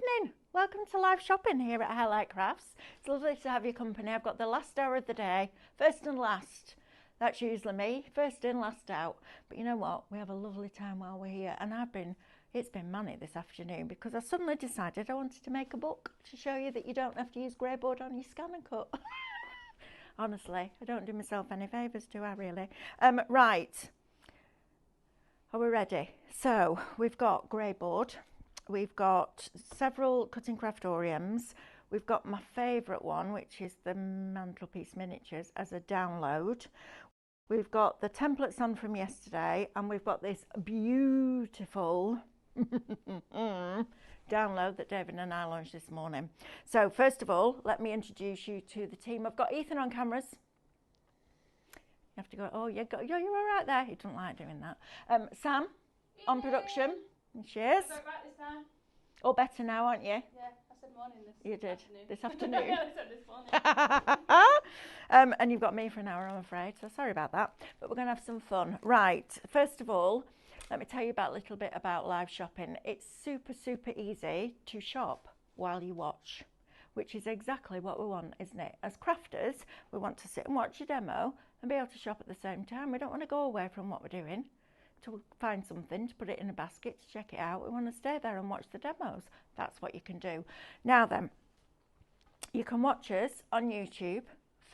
evening. Welcome to live shopping here at Highlight Crafts. It's lovely to have your company. I've got the last hour of the day, first and last. That's usually me, first in, last out. But you know what? We have a lovely time while we're here. And it's been manic this afternoon because I suddenly decided I wanted to make a book to show you that you don't have to use Grayboard on your scan and cut. Honestly, I don't do myself any favours, do I really? Right. Are we ready? So we've got Grayboard. We've got several cutting craftoriums. We've got my favourite one, which is the Mantelpiece Miniatures as a download. We've got the templates on from yesterday, and we've got this beautiful download that David and I launched this morning. So first of all, let me introduce you to the team. I've got Ethan on cameras. You have to go, oh, you're all right there. He doesn't like doing that. Sam on production. Cheers. Is that right this time? All better now, aren't you? Yeah, I said morning You did. afternoon. This afternoon. Yeah, I said this morning. And you've got me for an hour, I'm afraid, so sorry about that. But we're going to have some fun. Right, first of all, let me tell you a little bit about live shopping. It's super, super easy to shop while you watch, which is exactly what we want, isn't it? As crafters, we want to sit and watch a demo and be able to shop at the same time. We don't want to go away from what we're doing to find something, to put it in a basket, to check it out. We want to stay there and watch the demos. That's what you can do. Now then, you can watch us on YouTube,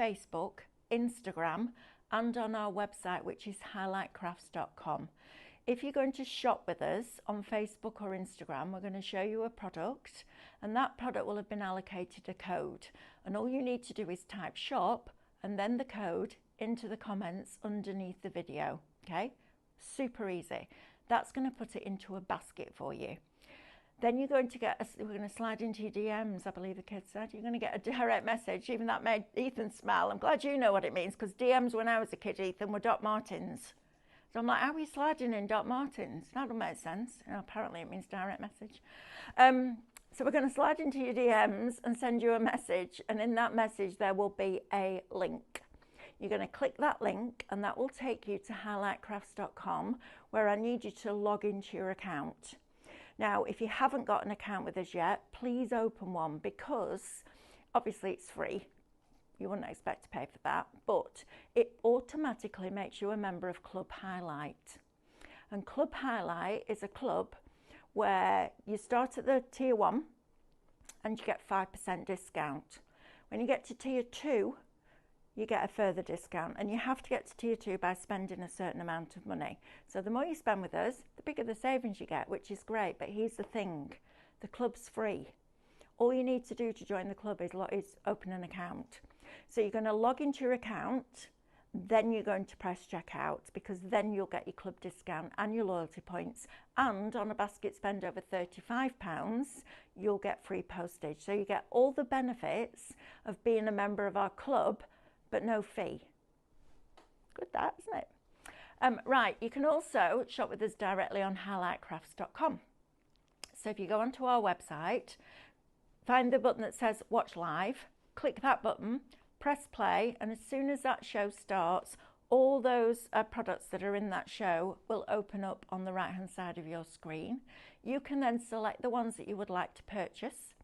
Facebook, Instagram, and on our website, which is highlightcrafts.com. If you're going to shop with us on Facebook or Instagram, we're going to show you a product, and that product will have been allocated a code. And all you need to do is type shop and then the code into the comments underneath the video, okay? Super easy. That's going to put it into a basket for you. Then you're going to get, we're going to slide into your DMs, I believe the kids said. You're going to get a direct message. Even that made Ethan smile. I'm glad you know what it means, because DMs when I was a kid, Ethan, were Doc Martens. So I'm like, how are we sliding in Doc Martens? That don't make sense. You know, apparently it means direct message. So we're going to slide into your DMs and send you a message. And in that message, there will be a link. You're going to click that link and that will take you to highlightcrafts.com, where I need you to log into your account. Now, if you haven't got an account with us yet, please open one, because obviously it's free. You wouldn't expect to pay for that, but it automatically makes you a member of Club Highlight. And Club Highlight is a club where you start at the tier 1 and you get 5% discount. When you get to tier 2, you get a further discount, and you have to get to tier 2 by spending a certain amount of money. So the more you spend with us, the bigger the savings you get, which is great. But here's the thing, the club's free. All you need to do to join the club is open an account. So you're going to log into your account, then you're going to press checkout, because then you'll get your club discount and your loyalty points, and on a basket spend over £35, you'll get free postage. So you get all the benefits of being a member of our club, but no fee. Good that, isn't it? Right, you can also shop with us directly on highlightcrafts.com. So if you go onto our website, find the button that says watch live, click that button, press play, and as soon as that show starts, all those products that are in that show will open up on the right hand side of your screen. You can then select the ones that you would like to purchase,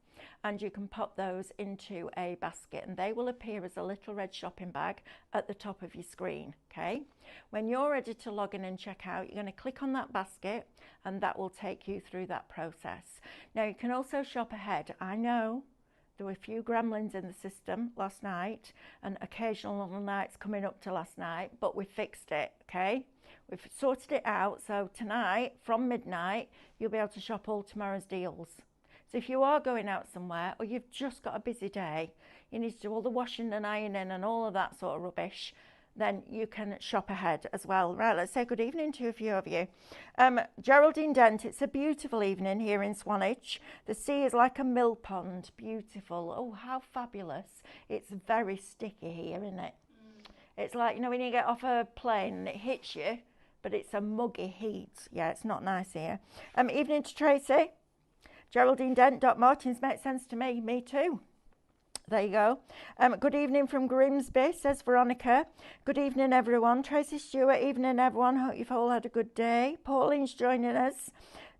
and you can pop those into a basket, and they will appear as a little red shopping bag at the top of your screen, okay? When you're ready to log in and check out, you're going to click on that basket, and that will take you through that process. Now, you can also shop ahead. I know there were a few gremlins in the system last night, and occasional little nights coming up to last night, but we fixed it, okay? We've sorted it out, so tonight, from midnight, you'll be able to shop all tomorrow's deals. So if you are going out somewhere, or you've just got a busy day, you need to do all the washing and ironing and all of that sort of rubbish, then you can shop ahead as well. Right, let's say good evening to a few of you. Geraldine Dent, it's a beautiful evening here in Swanage. The sea is like a mill pond, beautiful. Oh, how fabulous. It's very sticky here, isn't it? It's like, you know, when you get off a plane and it hits you, but it's a muggy heat. Yeah, it's not nice here. Evening to Tracy. Geraldine Dent, Doc Martens makes sense to me. Me too. There you go. Good evening from Grimsby, says Veronica. Good evening, everyone. Tracy Stewart, evening, everyone. Hope you've all had a good day. Pauline's joining us.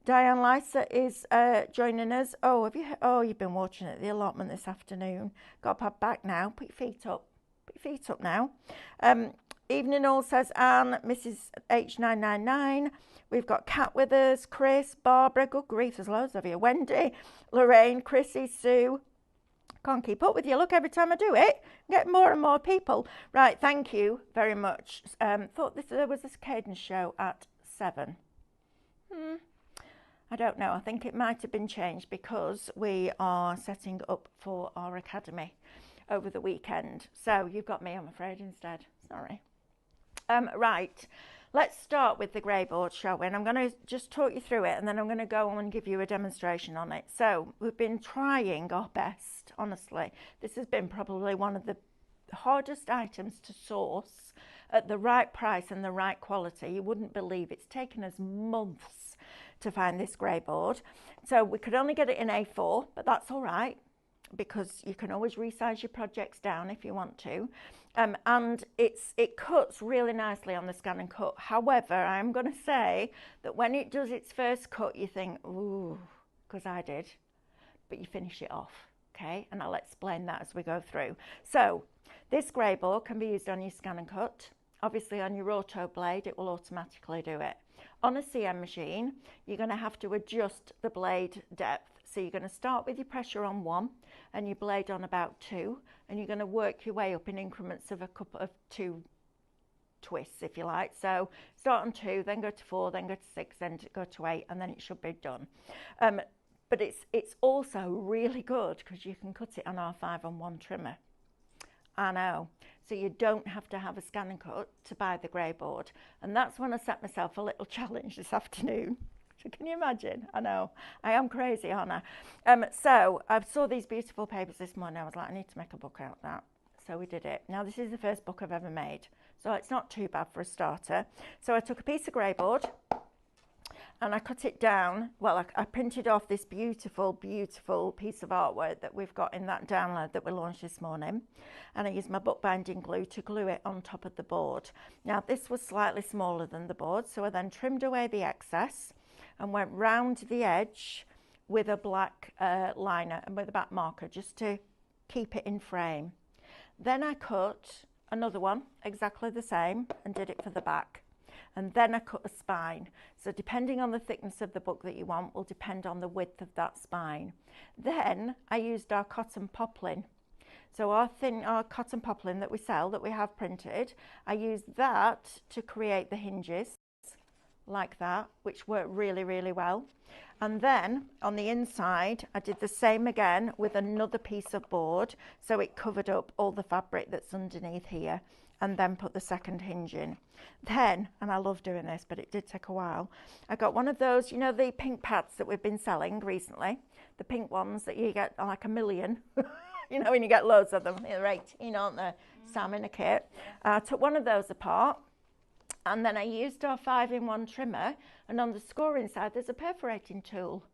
Diane Lysa is joining us. Oh, have you? Oh, you've been watching at the allotment this afternoon. Got a pad back now. Put your feet up. Put your feet up now. Evening all, says Anne. Mrs. H999. We've got Kat with us. Chris, Barbara. Good grief, there's loads of you. Wendy, Lorraine, Chrissy, Sue. Can't keep up with you. Look, every time I do it, I get more and more people. Right, thank you very much. Thought there was this cadence show at 7. I don't know. I think it might have been changed because we are setting up for our academy over the weekend. So you've got me, I'm afraid, instead. Sorry. Right. Let's start with the Grayboard, shall we? And I'm going to just talk you through it, and then I'm going to go on and give you a demonstration on it. So we've been trying our best, honestly. This has been probably one of the hardest items to source at the right price and the right quality. You wouldn't believe it's taken us months to find this Grayboard. So we could only get it in A4, but that's all right, because you can always resize your projects down if you want to. And it cuts really nicely on the scan and cut. However, I'm going to say that when it does its first cut, you think, ooh, because I did, but you finish it off, okay? And I'll explain that as we go through. So this Grayboard can be used on your scan and cut. Obviously on your auto blade, it will automatically do it. On a CM machine, you're going to have to adjust the blade depth. So you're going to start with your pressure on 1 and your blade on about 2, and you're going to work your way up in increments of a couple of 2 twists, if you like. So start on 2, then go to 4, then go to 6, then go to 8, and then it should be done. But it's also really good because you can cut it on our 5-on-1 trimmer. I know. So you don't have to have a scan and cut to buy the Grayboard. And that's when I set myself a little challenge this afternoon. So can you imagine? I know. I am crazy, aren't I? So I saw these beautiful papers this morning. I was like, I need to make a book out of that. So we did it. Now, this is the first book I've ever made. So it's not too bad for a starter. So I took a piece of Grayboard and I cut it down. Well, I printed off this beautiful, beautiful piece of artwork that we've got in that download that we launched this morning. And I used my bookbinding glue to glue it on top of the board. Now, this was slightly smaller than the board. So I then trimmed away the excess and went round the edge with a black liner and with a back marker just to keep it in frame. Then I cut another one exactly the same and did it for the back. And then I cut a spine. So depending on the thickness of the book that you want will depend on the width of that spine. Then I used our cotton poplin. So our cotton poplin that we sell, that we have printed, I used that to create the hinges like that, which worked really, really well. And then on the inside, I did the same again with another piece of board. So it covered up all the fabric that's underneath here, and then put the second hinge in. Then, and I love doing this, but it did take a while, I got one of those, you know, the pink pads that we've been selling recently, the pink ones that you get like 1 million, you know, when you get loads of them, they're 18, aren't they? Sam in a kit. I took one of those apart, and then I used our 5-in-1 trimmer, and on the scoring side there's a perforating tool.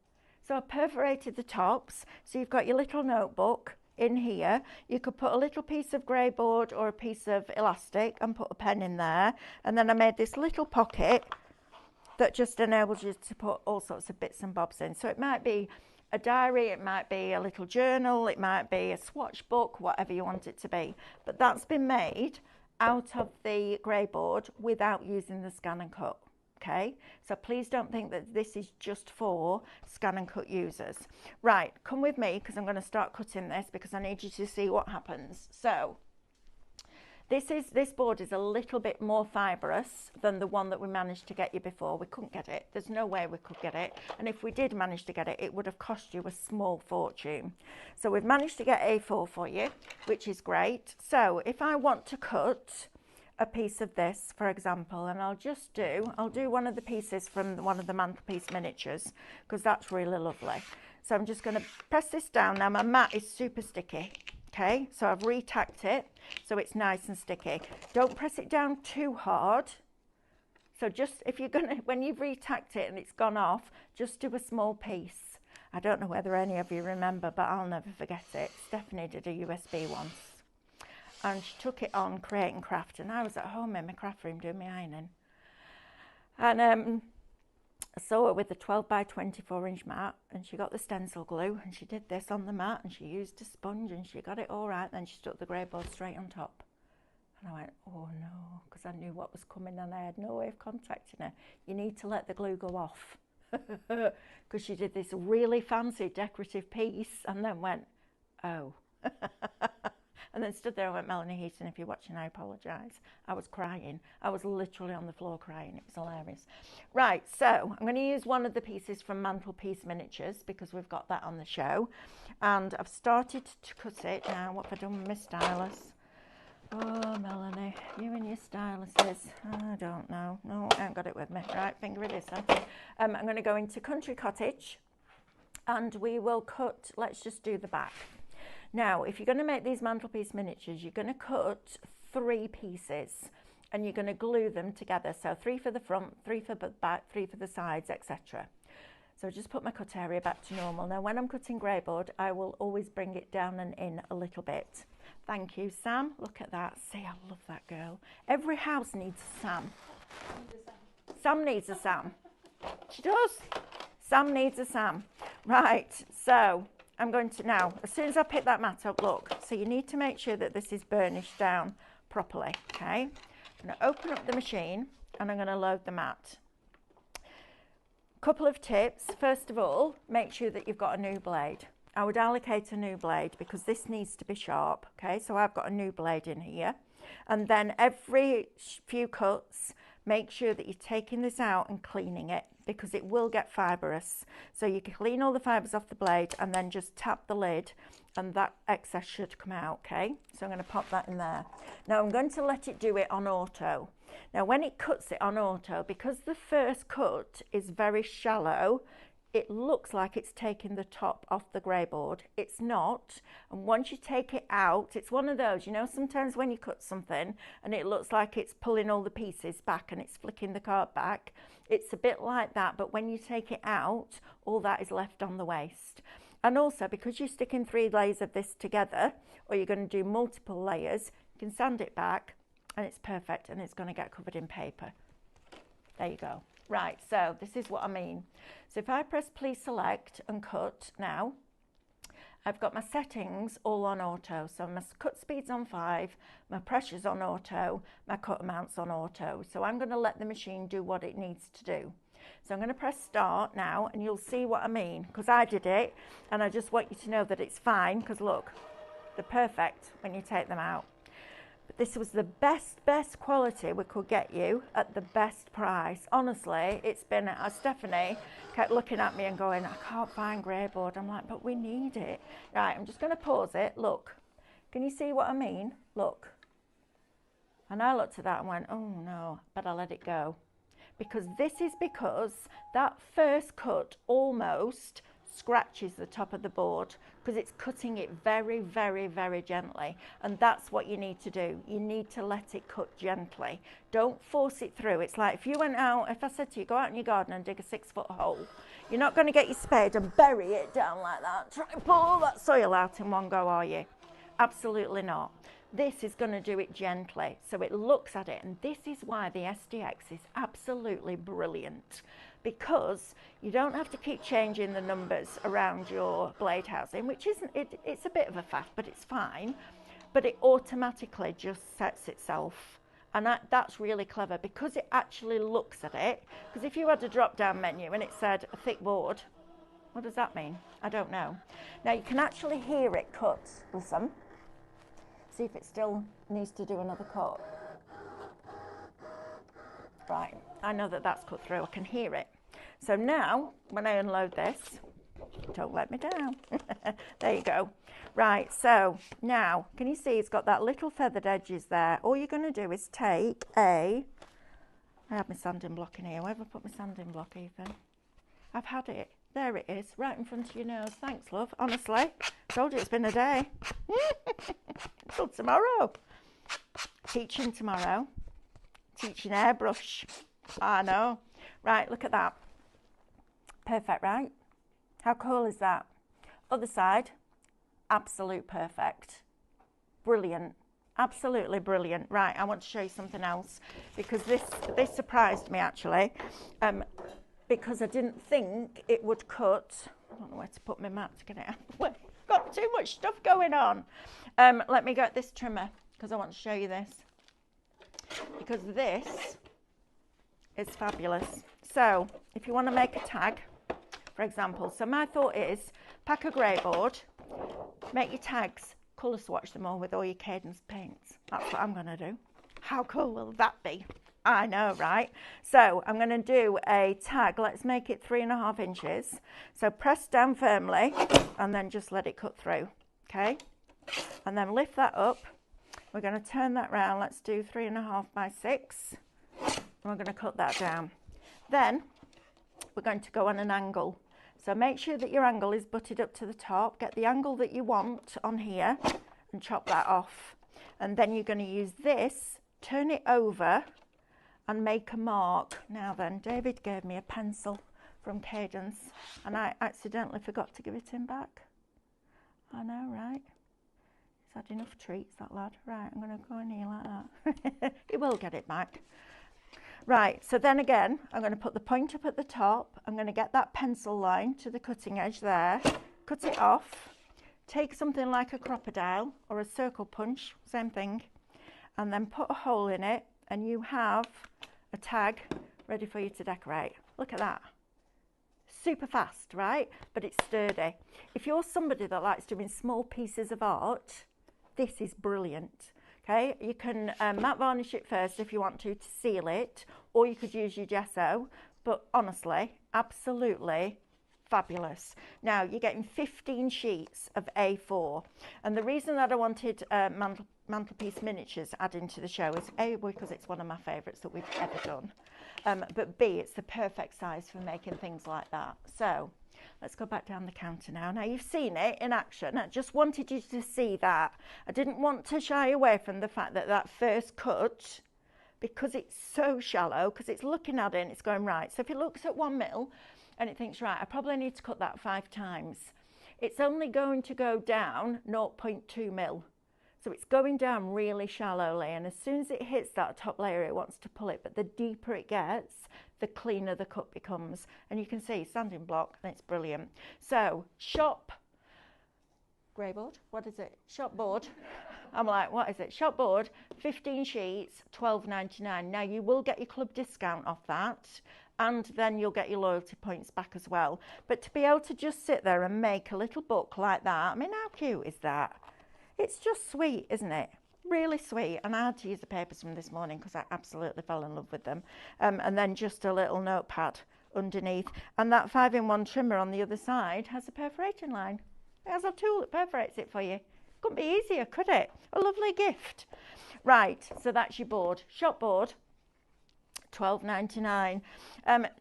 So I perforated the tops, so you've got your little notebook in here. You could put a little piece of Grayboard or a piece of elastic and put a pen in there, and then I made this little pocket that just enables you to put all sorts of bits and bobs in. So it might be a diary, it might be a little journal, it might be a swatch book, whatever you want it to be. But that's been made out of the Grayboard without using the scan and cut. Okay, so please don't think that this is just for scan and cut users. Right, come with me because I'm going to start cutting this because I need you to see what happens. So this board is a little bit more fibrous than the one that we managed to get you before. We couldn't get it. There's no way we could get it. And if we did manage to get it, it would have cost you a small fortune. So we've managed to get A4 for you, which is great. So if I want to cut a piece of this, for example, and I'll do one of the pieces from one of the Mantelpiece miniatures because that's really lovely. So I'm just going to press this down. Now my mat is super sticky. Okay, so I've retacked it so it's nice and sticky. Don't press it down too hard. So just if you're gonna, when you've retacked it and it's gone off, just do a small piece. I don't know whether any of you remember, but I'll never forget it. Stephanie did a USB once, and she took it on Create and Craft, and I was at home in my craft room doing my ironing. And I saw her with the 12 by 24 inch mat, and she got the stencil glue and she did this on the mat and she used a sponge and she got it all right. Then she stuck the Grayboard straight on top. And I went, oh no, because I knew what was coming and I had no way of contacting her. You need to let the glue go off. Because she did this really fancy decorative piece and then went, oh. And then stood there and went, Melanie Heaton, if you're watching, I apologise. I was crying. I was literally on the floor crying. It was hilarious. Right, so I'm going to use one of the pieces from Mantle Piece Miniatures because we've got that on the show. And I've started to cut it. Now, what have I done with my stylus? Oh, Melanie, you and your styluses. I don't know. No, I haven't got it with me. Right, finger it is then. I'm going to go into Country Cottage and we will cut, let's just do the back. Now, if you're going to make these mantelpiece miniatures, you're going to cut 3 pieces and you're going to glue them together. So 3 for the front, 3 for the back, 3 for the sides, etc. So just put my cut area back to normal. Now, when I'm cutting Grayboard, I will always bring it down and in a little bit. Thank you, Sam. Look at that. See, I love that girl. Every house needs a Sam. Sam needs a Sam. She does. Sam needs a Sam. Right, so I'm going to now, as soon as I pick that mat up, look, so you need to make sure that this is burnished down properly, okay? I'm going to open up the machine and I'm going to load the mat. Couple of tips. First of all, make sure that you've got a new blade. I would allocate a new blade because this needs to be sharp, okay? So I've got a new blade in here. And then every few cuts, make sure that you're taking this out and cleaning it because it will get fibrous. So you can clean all the fibres off the blade and then just tap the lid and that excess should come out, okay? So I'm going to pop that in there. Now I'm going to let it do it on auto. Now when it cuts it on auto, because the first cut is very shallow, it looks like it's taking the top off the Grayboard. It's not. And once you take it out, it's one of those, you know, sometimes when you cut something and it looks like it's pulling all the pieces back and it's flicking the card back, it's a bit like that. But when you take it out, all that is left on the waste. And also, because you're sticking 3 layers of this together, or you're going to do multiple layers, you can sand it back and it's perfect and it's going to get covered in paper. There you go. Right, so this is what I mean. So if I press please select and cut now, I've got my settings all on auto. So my cut speed's on 5, my pressure's on auto, my cut amount's on auto. So I'm going to let the machine do what it needs to do. So I'm going to press start now and you'll see what I mean because I did it and I just want you to know that it's fine because look, they're perfect when you take them out. But this was the best quality we could get you at the best price. Honestly, it's been, Stephanie kept looking at me and going, I can't find Grayboard. I'm like, but we need it. Right, I'm just going to pause it. Look, can you see what I mean? Look. And I looked at that and went, oh no, but I let it go. Because that first cut almost scratches the top of the board because it's cutting it very, very, very gently. And that's what you need to do. You need to let it cut gently. Don't force it through. It's like if you went out, if I said to you, go out in your garden and dig a 6-foot hole, you're not going to get your spade and bury it down like that. Try and pull all that soil out in one go, are you? Absolutely not. This is going to do it gently, so it looks at it, and this is why the SDX is absolutely brilliant, because you don't have to keep changing the numbers around your blade housing, which isn't, it's a bit of a faff, but it's fine, but it automatically just sets itself, and that's really clever, because it actually looks at it, because if you had a drop-down menu and it said a thick board, what does that mean? I don't know. Now you can actually hear it cut, listen. See if it still needs to do another cut. Right, I know that that's cut through, I can hear it. So now, when I unload this, don't let me down. There you go. Right, so now, can you see it's got that little feathered edges there? All you're going to do is take I have my sanding block in here. Where have I put my sanding block, Ethan? I've had it. There it is, right in front of your nose. Thanks, love. Honestly, told you it's been a day. Till tomorrow. Teaching tomorrow. Teaching airbrush. I know. Right, look at that. Perfect, right? How cool is that? Other side, absolute perfect. Brilliant. Absolutely brilliant. Right, I want to show you something else because this surprised me actually. because I didn't think it would cut. I don't know where to put my mat to get it out of the way. Got too much stuff going on. Let me get this trimmer because I want to show you this, because this is fabulous. So if you want to make a tag, for example, so my thought is pack a Grayboard, make your tags, colour swatch them all with all your Cadence paints. That's what I'm going to do. How cool will that be? I know, right? So I'm going to do a tag. Let's make it 3.5 inches. So press down firmly and then just let it cut through. Okay. And then lift that up. We're going to turn that round. Let's do 3.5 by 6. And we're going to cut that down. Then we're going to go on an angle. So make sure that your angle is butted up to the top. Get the angle that you want on here and chop that off. And then you're going to use this, turn it over and make a mark. Now then, David gave me a pencil from Cadence and I accidentally forgot to give it him back. I know, right? He's had enough treats, that lad. Right, I'm going to go in here like that. He will get it back. Right, so then again, I'm going to put the point up at the top. I'm going to get that pencil line to the cutting edge there, cut it off, take something like a crocodile or a circle punch, same thing, and then put a hole in it, and you have a tag ready for you to decorate. Look at that. Super fast, right? But it's sturdy. If you're somebody that likes doing small pieces of art, this is brilliant. Okay, you can matte varnish it first if you want to seal it, or you could use your gesso, but honestly, absolutely fabulous. Now, you're getting 15 sheets of A4, and the reason that I wanted Mantelpiece Miniatures adding to the show is A, because it's one of my favourites that we've ever done, but B, it's the perfect size for making things like that. So let's go back down the counter now. Now you've seen it in action. I just wanted you to see that. I didn't want to shy away from the fact that that first cut, because it's so shallow, because it's looking at it and it's going right. So if it looks at 1 mil and it thinks, right, I probably need to cut that 5 times, it's only going to go down 0.2 mil. So it's going down really shallowly, and as soon as it hits that top layer, it wants to pull it. But the deeper it gets, the cleaner the cut becomes. And you can see standing block, and it's brilliant. So shop Grayboard, what is it? Shop board. I'm like, what is it? Shop board, 15 sheets, $12.99. Now you will get your club discount off that, and then you'll get your loyalty points back as well. But to be able to just sit there and make a little book like that, I mean, how cute is that? It's just sweet, isn't it? Really sweet. And I had to use the papers from this morning because I absolutely fell in love with them. And then just a little notepad underneath. And that 5-in-1 trimmer on the other side has a perforating line. It has a tool that perforates it for you. Couldn't be easier, could it? A lovely gift. Right, so that's your board. Shop board, $12.99.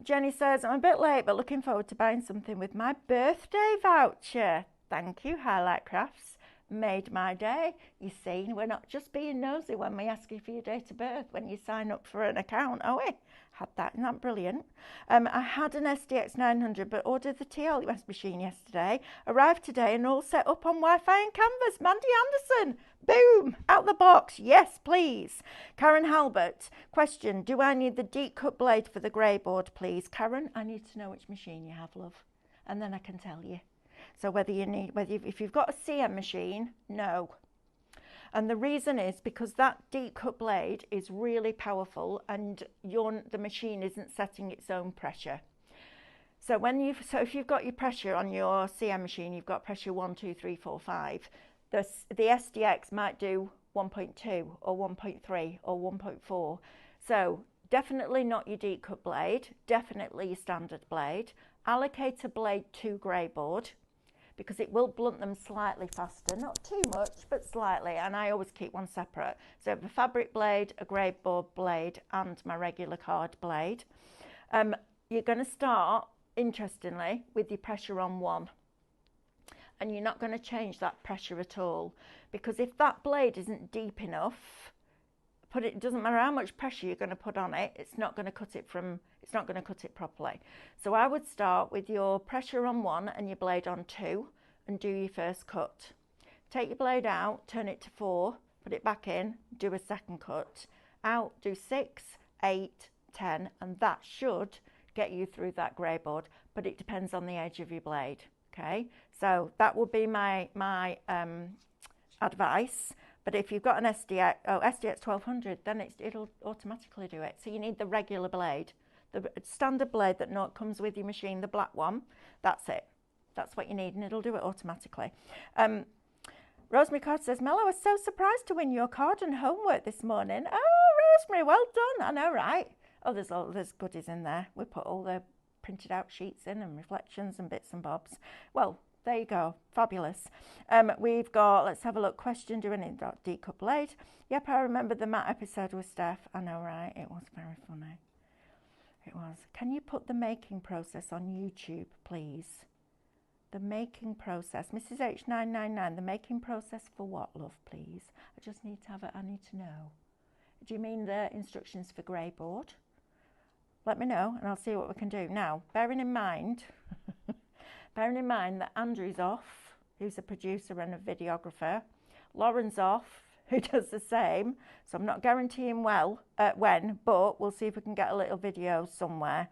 Jenny says, I'm a bit late, but looking forward to buying something with my birthday voucher. Thank you, Highlight Crafts. Made my day. You see, we're not just being nosy when we ask you for your date of birth when you sign up for an account, are we? Had that, isn't that brilliant? I had an SDX 900 but ordered the TLUS machine yesterday, arrived today and all set up on Wi-Fi and Canvas. Mandy Anderson, boom, out the box, yes please. Karen Halbert, question, do I need the deep cut blade for the Grayboard please? Karen, I need to know which machine you have, love, and then I can tell you. So if you've got a CM machine, no. And the reason is because that deep cut blade is really powerful and the machine isn't setting its own pressure. So if you've got your pressure on your CM machine, you've got pressure 1, 2, 3, 4, 5. The SDX might do 1.2 or 1.3 or 1.4. So definitely not your deep cut blade, definitely your standard blade. Allocate a blade to Grayboard, because it will blunt them slightly faster, not too much, but slightly, and I always keep one separate. So I have a fabric blade, a Grayboard blade, and my regular card blade. You're going to start, interestingly, with your pressure on 1, and you're not going to change that pressure at all, because if that blade isn't deep enough, it doesn't matter how much pressure you're going to put on it, it's not going to cut it properly. So I would start with your pressure on 1 and your blade on 2 and do your first cut. Take your blade out, turn it to 4, put it back in, do a second cut. Out, do 6, 8, 10, and that should get you through that grayboard, but it depends on the edge of your blade. Okay, so that would be my advice. But if you've got an SDX 1200, then it'll automatically do it. So you need the regular blade, the standard blade that comes with your machine, the black one. That's it. That's what you need, and it'll do it automatically. Rosemary Card says, Mel, I was so surprised to win your card and homework this morning. Oh, Rosemary, well done. I know, right? Oh, there's goodies in there. We put all the printed out sheets in and reflections and bits and bobs. Well, there you go. Fabulous. We've got, let's have a look. Question, do any decup blade? Yep, I remember the Matt episode with Steph. I know, right? It was very funny. It was. Can you put the making process on YouTube, please? The making process. Mrs. H999, the making process for what, love, please? I just need to have it. I need to know. Do you mean the instructions for Grayboard? Let me know and I'll see what we can do. Now, bearing in mind that Andrew's off, who's a producer and a videographer. Lauren's off, who does the same. So I'm not guaranteeing when, but we'll see if we can get a little video somewhere.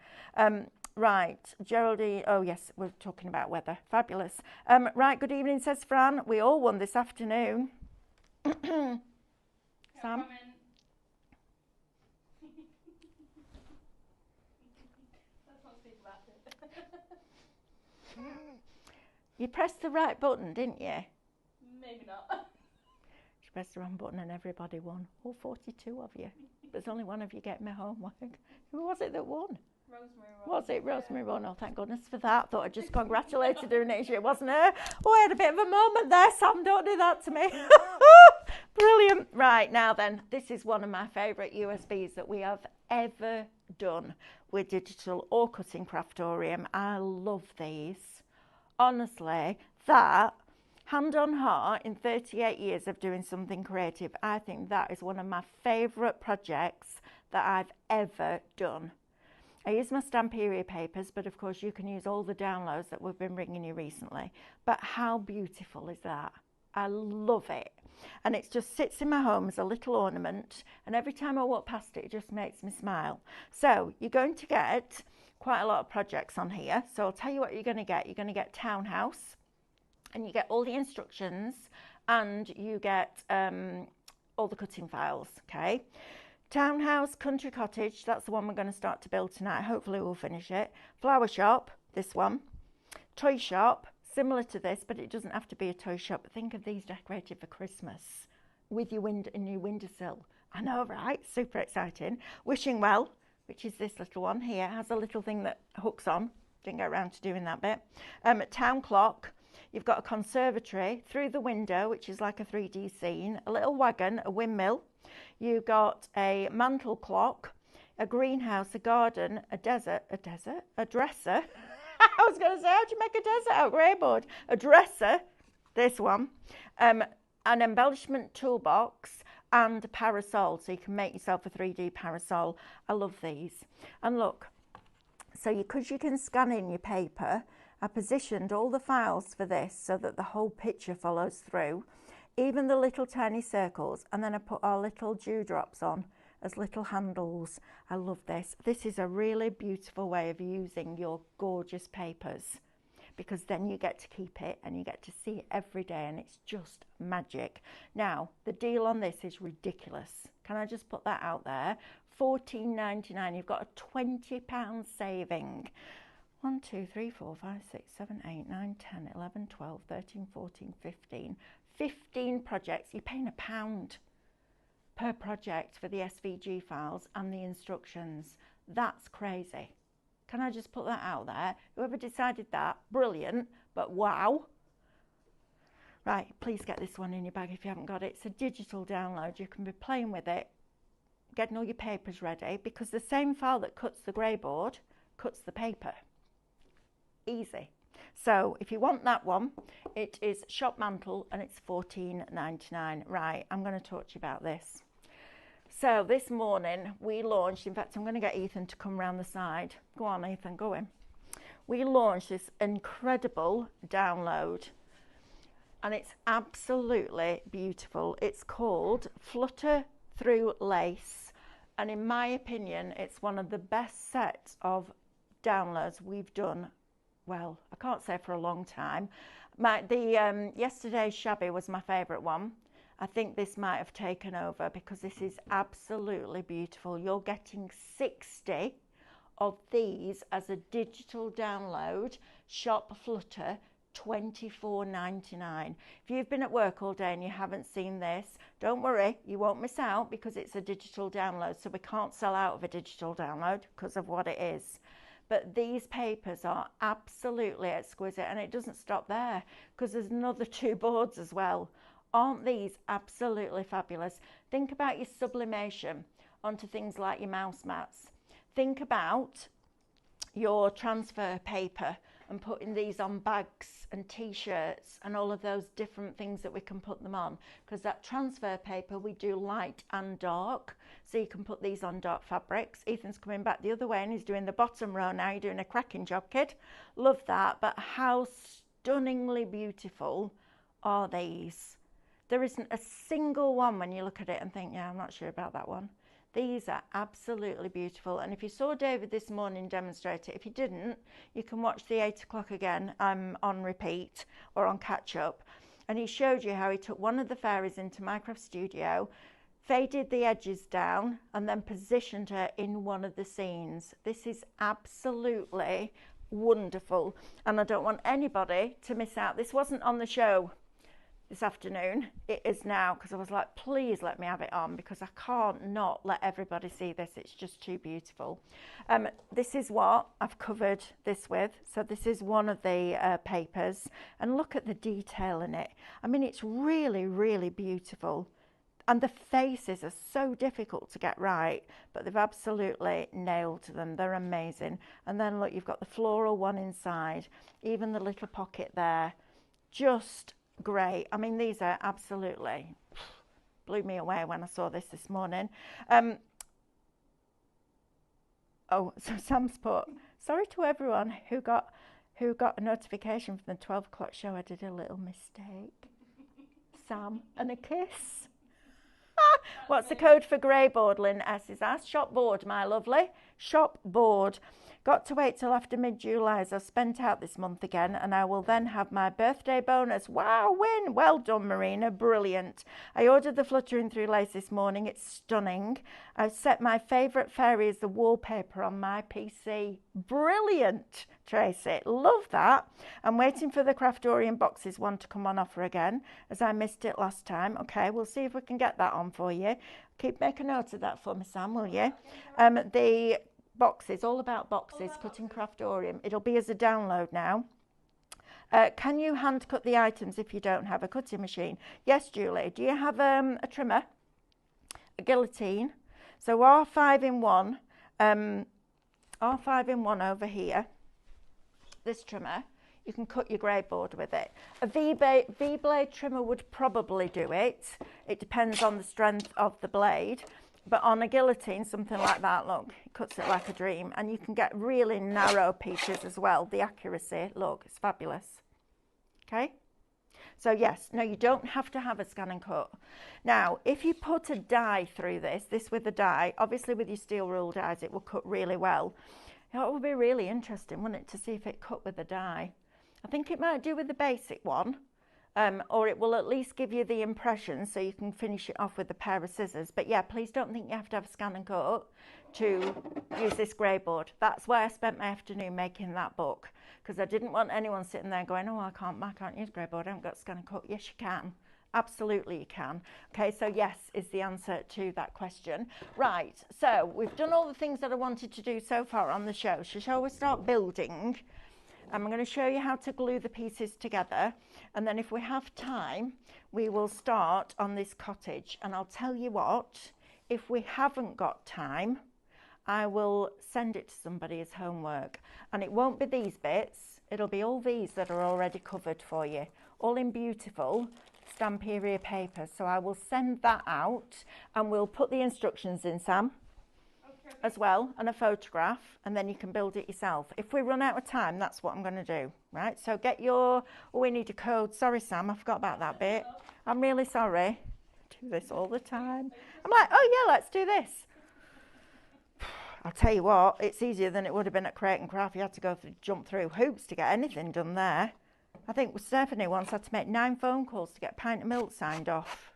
Right, Geraldine, oh yes, we're talking about weather. Fabulous. Right, good evening, says Fran. We all won this afternoon. Sam? You pressed the right button, didn't you? Maybe not. She pressed the wrong button and everybody won. All 42 of you. There's only one of you getting my homework. Who was it that won? Rosemary won. Was it Rosemary won? Oh, thank goodness for that. Thought I'd just congratulated her and it wasn't her. Oh, I had a bit of a moment there. Sam, don't do that to me. Brilliant. Right, now then, this is one of my favourite USBs that we have ever done with digital or cutting Craftorium. I love these. Honestly, that, hand on heart, in 38 years of doing something creative, I think that is one of my favourite projects that I've ever done. I use my Stamperia papers, but of course you can use all the downloads that we've been bringing you recently. But how beautiful is that? I love it. And it just sits in my home as a little ornament, and every time I walk past it, it just makes me smile. So you're going to get quite a lot of projects on here. So I'll tell you what you're going to get. You're going to get Townhouse, and you get all the instructions, and you get all the cutting files, okay? Townhouse, Country Cottage, that's the one we're going to start to build tonight. Hopefully we'll finish it. Flower Shop, this one. Toy Shop, similar to this, but it doesn't have to be a toy shop. Think of these decorated for Christmas with your new windowsill. I know, right? Super exciting. Wishing Well, which is this little one here, has a little thing that hooks on. Didn't get around to doing that bit. Town Clock. You've got a conservatory, Through the Window, which is like a 3D scene, a little wagon, a windmill. You've got a mantle clock, a greenhouse, a garden, a dresser. I was going to say, how do you make a desert out of Grayboard? A dresser, this one, an embellishment toolbox, and a parasol, so you can make yourself a 3D parasol. I love these. And look, so because you can scan in your paper, I positioned all the files for this so that the whole picture follows through, even the little tiny circles, and then I put our little dewdrops on as little handles. I love this. This is a really beautiful way of using your gorgeous papers, because then you get to keep it and you get to see it every day, and it's just magic. Now, the deal on this is ridiculous. Can I just put that out there? £14.99. You've got a £20 saving. 1, 2, 3, 4, 5, 6, 7, 8, 9, 10, 11, 12, 13, 14, 15. 15 projects. You're paying £1 per project for the SVG files and the instructions. That's crazy. Can I just put that out there? Whoever decided that, brilliant, but wow. Right, please get this one in your bag if you haven't got it. It's a digital download. You can be playing with it, getting all your papers ready, because the same file that cuts the Grayboard cuts the paper. Easy. So if you want that one, it is Shop Mantle and it's £14.99. Right, I'm going to talk to you about this. So this morning we launched, in fact I'm going to get Ethan to come round the side. Go on Ethan, go in. We launched this incredible download and it's absolutely beautiful. It's called Flutter Through Lace, and in my opinion it's one of the best sets of downloads we've done, well, I can't say for a long time. Yesterday's shabby was my favourite one. I think this might have taken over because this is absolutely beautiful. You're getting 60 of these as a digital download. Shop Flutter, $24.99. If you've been at work all day and you haven't seen this, don't worry, you won't miss out because it's a digital download. So we can't sell out of a digital download because of what it is. But these papers are absolutely exquisite, and it doesn't stop there because there's another 2 boards as well. Aren't these absolutely fabulous? Think about your sublimation onto things like your mouse mats. Think about your transfer paper and putting these on bags and t-shirts and all of those different things that we can put them on, because that transfer paper we do light and dark, so you can put these on dark fabrics. Ethan's coming back the other way and he's doing the bottom row now. You're doing a cracking job, kid. Love that. But how stunningly beautiful are these? There isn't a single one when you look at it and think, yeah, I'm not sure about that one. These are absolutely beautiful. And if you saw David this morning demonstrate it, if you didn't, you can watch the 8 o'clock again on repeat or on catch up. And he showed you how he took one of the fairies into Minecraft Studio, faded the edges down, and then positioned her in one of the scenes. This is absolutely wonderful. And I don't want anybody to miss out. This wasn't on the show this afternoon. It is now, because I was like, please let me have it on, because I can't not let everybody see this. It's just too beautiful. This is what I've covered this with. So this is one of the papers, and look at the detail in it. I mean, it's really, really beautiful. And the faces are so difficult to get right, but they've absolutely nailed them. They're amazing. And then look, you've got the floral one inside, even the little pocket there. Just great. I mean, these are absolutely, blew me away when I saw this morning. Oh, so Sam's put, sorry to everyone who got a notification from the 12 o'clock show. I did a little mistake. Sam, and a kiss. What's the code for Grayboard? Lynn S is asked. Shop board, my lovely. Shop board. Got to wait till after mid-July as I've spent out this month again, and I will then have my birthday bonus. Wow, win! Well done, Marina. Brilliant. I ordered the Fluttering through lace this morning. It's stunning. I've set my favourite fairy as the wallpaper on my PC. Brilliant, Tracy. Love that. I'm waiting for the Craftorian boxes one to come on offer again, as I missed it last time. Okay, we'll see if we can get that on for you. Keep making note of that for me, Sam, will you? The boxes, all about boxes, cutting Craftorium. It'll be as a download now. Can you hand cut the items if you don't have a cutting machine? Yes, Julie. Do you have a trimmer? A guillotine? So our 5-in-1, our 5-in-1 over here, this trimmer, you can cut your Grayboard with it. A V-blade trimmer would probably do it. It depends on the strength of the blade. But on a guillotine, something like that, look, it cuts it like a dream. And you can get really narrow pieces as well. The accuracy, look, it's fabulous. Okay? So yes, no, you don't have to have a scan and cut. Now, if you put a die through this with a die, obviously with your steel rule dies, it will cut really well. It would be really interesting, wouldn't it, to see if it cut with a die. I think it might do with the basic one. Or it will at least give you the impression so you can finish it off with a pair of scissors. But yeah, please don't think you have to have a scan and cut to use this Grayboard. That's why I spent my afternoon making that book, because I didn't want anyone sitting there going, oh, I can't use Grayboard, I haven't got scan and cut. Yes, you can. Absolutely you can. Okay, so yes is the answer to that question. Right, so we've done all the things that I wanted to do so far on the show. So shall we start building? I'm going to show you how to glue the pieces together, and then if we have time we will start on this cottage. And I'll tell you what, if we haven't got time I will send it to somebody as homework, and it won't be these bits, it'll be all these that are already covered for you, all in beautiful Stamperia paper. So I will send that out and we'll put the instructions in, Sam, as well, and a photograph, and then you can build it yourself. If we run out of time, that's what I'm going to do. Right, so get your, oh, we need a code. Sorry, Sam, I forgot about that bit. I'm really sorry. I do this all the time. I'm like, oh yeah, let's do this. I'll tell you what, it's easier than it would have been at Create and Craft. You had to jump through hoops to get anything done there. I think Stephanie once had to make 9 phone calls to get a pint of milk signed off.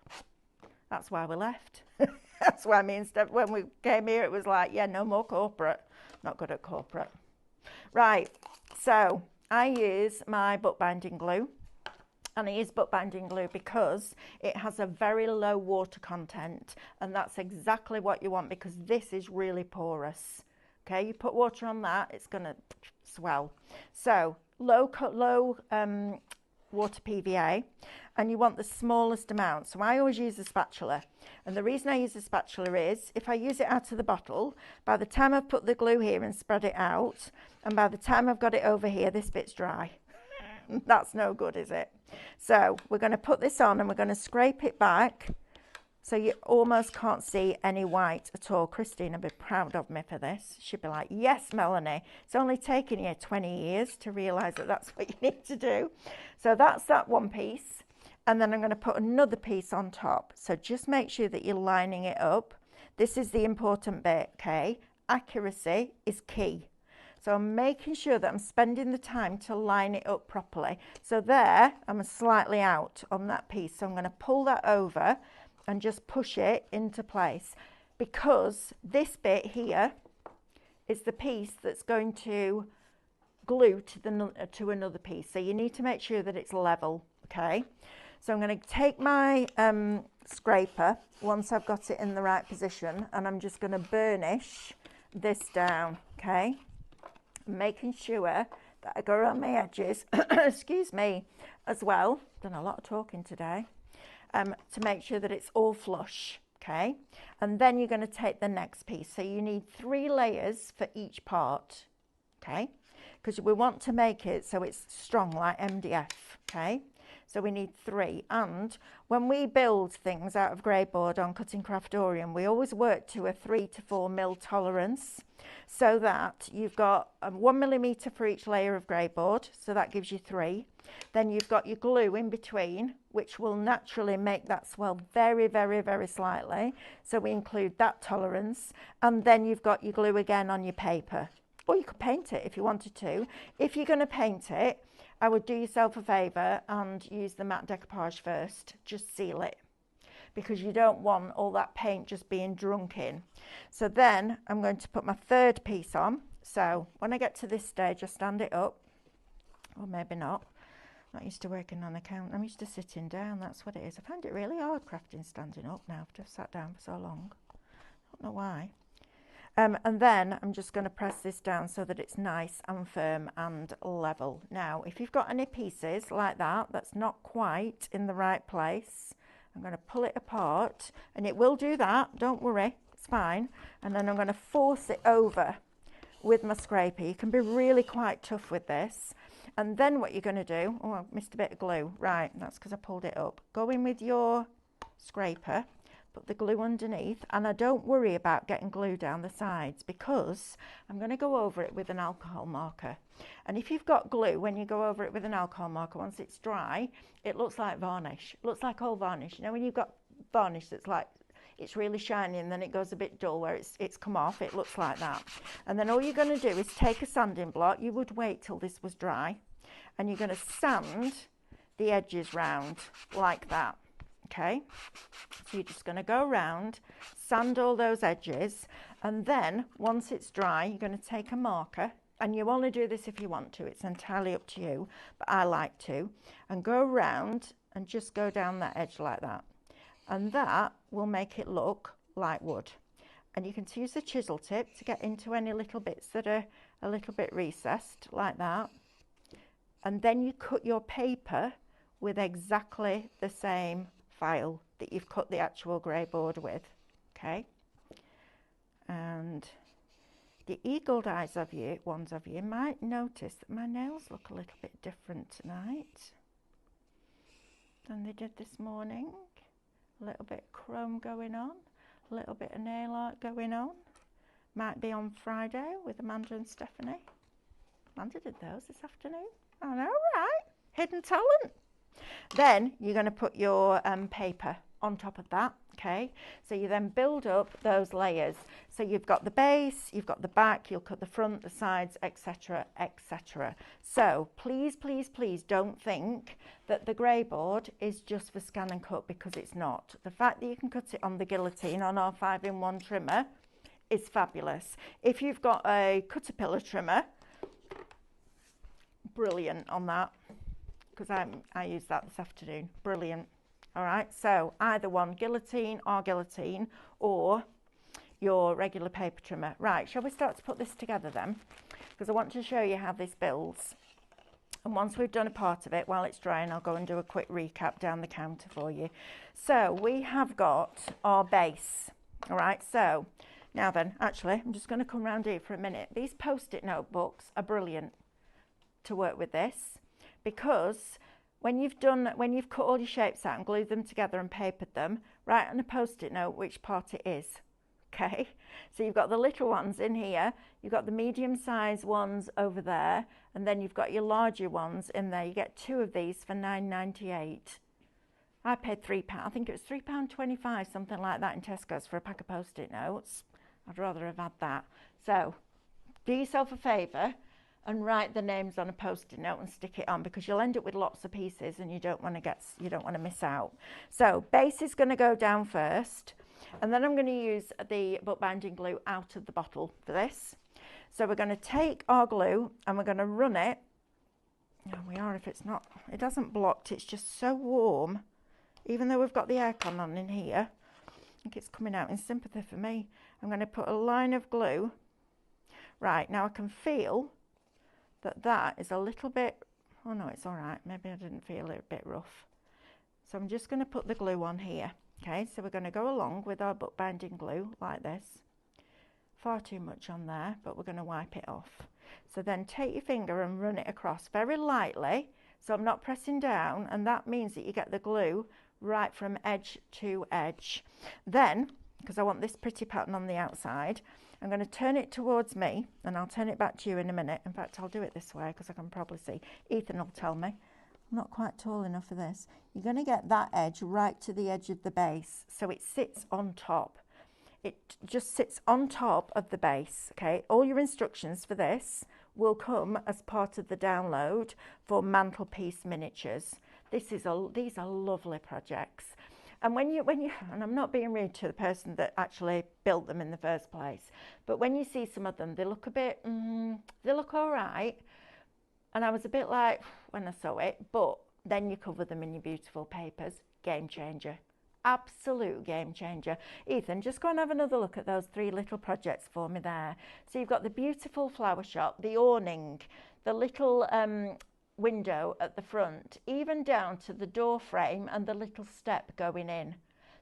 That's why we left. That's why me and Steph, when we came here, it was like, yeah, no more corporate. Not good at corporate. Right, so I use my bookbinding glue. And I use bookbinding glue because it has a very low water content, and that's exactly what you want because this is really porous. Okay, you put water on that, it's going to swell. So low water PVA, and you want the smallest amount. So I always use a spatula, and the reason I use a spatula is if I use it out of the bottle, by the time I've put the glue here and spread it out, and by the time I've got it over here, this bit's dry. That's no good, is it? So we're going to put this on and we're going to scrape it back so you almost can't see any white at all. Christine will be proud of me for this. She'll be like, yes, Melanie, it's only taken you 20 years to realise that that's what you need to do. So that's that one piece, and then I'm going to put another piece on top. So just make sure that you're lining it up. This is the important bit, okay? Accuracy is key. So I'm making sure that I'm spending the time to line it up properly. So there, I'm slightly out on that piece. So I'm going to pull that over and just push it into place, because this bit here is the piece that's going to glue to another piece. So you need to make sure that it's level, okay? So I'm going to take my scraper once I've got it in the right position, and I'm just going to burnish this down, okay? Making sure that I go around my edges, excuse me, as well. Done a lot of talking today, to make sure that it's all flush, okay? And then you're going to take the next piece. So you need 3 layers for each part, okay? Because we want to make it so it's strong like MDF, okay? So we need 3. And when we build things out of Grayboard on Cutting Craftorium, we always work to a 3 to 4 mil tolerance, so that you've got 1 millimetre for each layer of Grayboard, so that gives you 3. Then you've got your glue in between, which will naturally make that swell very, very, very slightly. So we include that tolerance. And then you've got your glue again on your paper. Or you could paint it if you wanted to. If you're going to paint it, I would do yourself a favour and use the matte decoupage first. Just seal it, because you don't want all that paint just being drunk in. So then I'm going to put my 3rd piece on. So when I get to this stage, I stand it up, or maybe not. I'm not used to working on a counter. I'm used to sitting down. That's what it is. I find it really hard crafting standing up now after I've sat down for so long. I don't know why. And then I'm just going to press this down so that it's nice and firm and level. Now, if you've got any pieces like that, that's not quite in the right place, I'm going to pull it apart, and it will do that. Don't worry, it's fine. And then I'm going to force it over with my scraper. You can be really quite tough with this. And then what you're going to do, oh, I missed a bit of glue. Right, that's because I pulled it up. Go in with your scraper, put the glue underneath, and I don't worry about getting glue down the sides, because I'm going to go over it with an alcohol marker. And if you've got glue, when you go over it with an alcohol marker, once it's dry, it looks like varnish. It looks like old varnish. You know, when you've got varnish that's like, it's really shiny and then it goes a bit dull where it's come off, it looks like that. And then all you're going to do is take a sanding block. You would wait till this was dry, and you're going to sand the edges round like that. Okay, so you're just going to go around, sand all those edges, and then once it's dry, you're going to take a marker, and you only do this if you want to, it's entirely up to you, but I like to, and go around and just go down that edge like that, and that will make it look like wood. And you can use the chisel tip to get into any little bits that are a little bit recessed like that, and then you cut your paper with exactly the same file that you've cut the actual Grayboard with, okay? And the eagle-eyed ones of you might notice that my nails look a little bit different tonight than they did this morning. A little bit of chrome going on, a little bit of nail art going on. Might be on Friday with Amanda and Stephanie. Amanda did those this afternoon. I know, right? Hidden talent. Then you're going to put your paper on top of that, okay? So you then build up those layers. So you've got the base, you've got the back, you'll cut the front, the sides, etc., etc. So please, please, please don't think that the Grayboard is just for scan and cut, because it's not. The fact that you can cut it on the guillotine on our 5-in-1 trimmer is fabulous. If you've got a caterpillar trimmer, brilliant on that, because I used that this afternoon. Brilliant. All right, so either one, guillotine or your regular paper trimmer. Right, shall we start to put this together then? Because I want to show you how this builds. And once we've done a part of it, while it's drying, I'll go and do a quick recap down the counter for you. So we have got our base. All right, so now then, actually, I'm just going to come around here for a minute. These Post-it notebooks are brilliant to work with this, because when you've cut all your shapes out and glued them together and papered them, write on a Post-it note which part it is. Okay, so you've got the little ones in here, you've got the medium size ones over there, and then you've got your larger ones in there. You get 2 of these for £9.98. I paid £3, I think it was £3.25, something like that in Tesco's for a pack of Post-it notes. I'd rather have had that. So do yourself a favour and write the names on a Post-it note and stick it on, because you'll end up with lots of pieces and you don't want to miss out. So base is going to go down first, and then I'm going to use the bookbinding glue out of the bottle for this. So we're going to take our glue and we're going to run it. Oh, we are, if it's not, it hasn't blocked, it's just so warm, even though we've got the aircon on in here. I think it's coming out in sympathy for me. I'm going to put a line of glue. Right, now I can feel that is a little bit, oh no, it's all right, maybe I didn't feel it a bit rough. So I'm just going to put the glue on here. Okay, so we're going to go along with our bookbinding glue like this. Far too much on there, but we're going to wipe it off. So then take your finger and run it across very lightly, so I'm not pressing down, and that means that you get the glue right from edge to edge. Then, because I want this pretty pattern on the outside, I'm going to turn it towards me, and I'll turn it back to you in a minute. In fact, I'll do it this way because I can probably see. Ethan will tell me. I'm not quite tall enough for this. You're going to get that edge right to the edge of the base, so it sits on top. It just sits on top of the base, okay? All your instructions for this will come as part of the download for Mantelpiece Miniatures. These are lovely projects. And when you, and I'm not being rude to the person that actually built them in the first place, but when you see some of them, they look a bit, they look all right. And I was a bit like, when I saw it, but then you cover them in your beautiful papers. Game changer. Absolute game changer. Ethan, just go and have another look at those 3 little projects for me there. So you've got the beautiful flower shop, the awning, the little window at the front, even down to the door frame and the little step going in.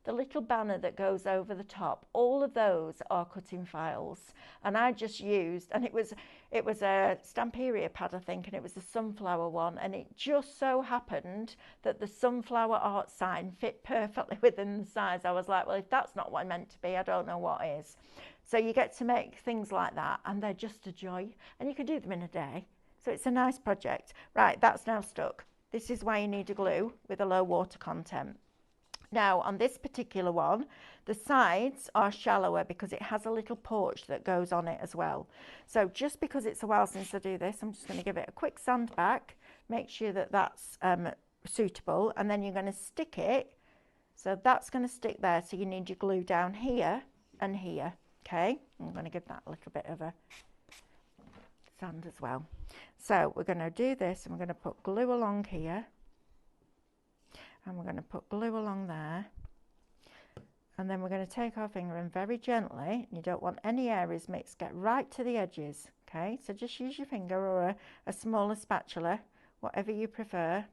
The little banner that goes over the top, all of those are cutting files. And I just used, and it was a Stamperia pad, I think, and it was the sunflower one, and it just so happened that the sunflower art sign fit perfectly within the size. I was like, well, if that's not what I meant to be, I don't know what is. So you get to make things like that, and they're just a joy, and you can do them in a day. So it's a nice project. Right, that's now stuck. This is why you need a glue with a low water content. Now, on this particular one, the sides are shallower because it has a little porch that goes on it as well. So just because it's a while since I do this, I'm just going to give it a quick sand back, make sure that that's suitable, and then you're going to stick it. So that's going to stick there. So you need your glue down here and here. Okay, I'm going to give that a little bit of a sand as well. So we're going to do this, and we're going to put glue along here. And we're going to put glue along there, and then we're going to take our finger and very gently, you don't want any areas mixed, get right to the edges. Okay, so just use your finger or a smaller spatula, whatever you prefer,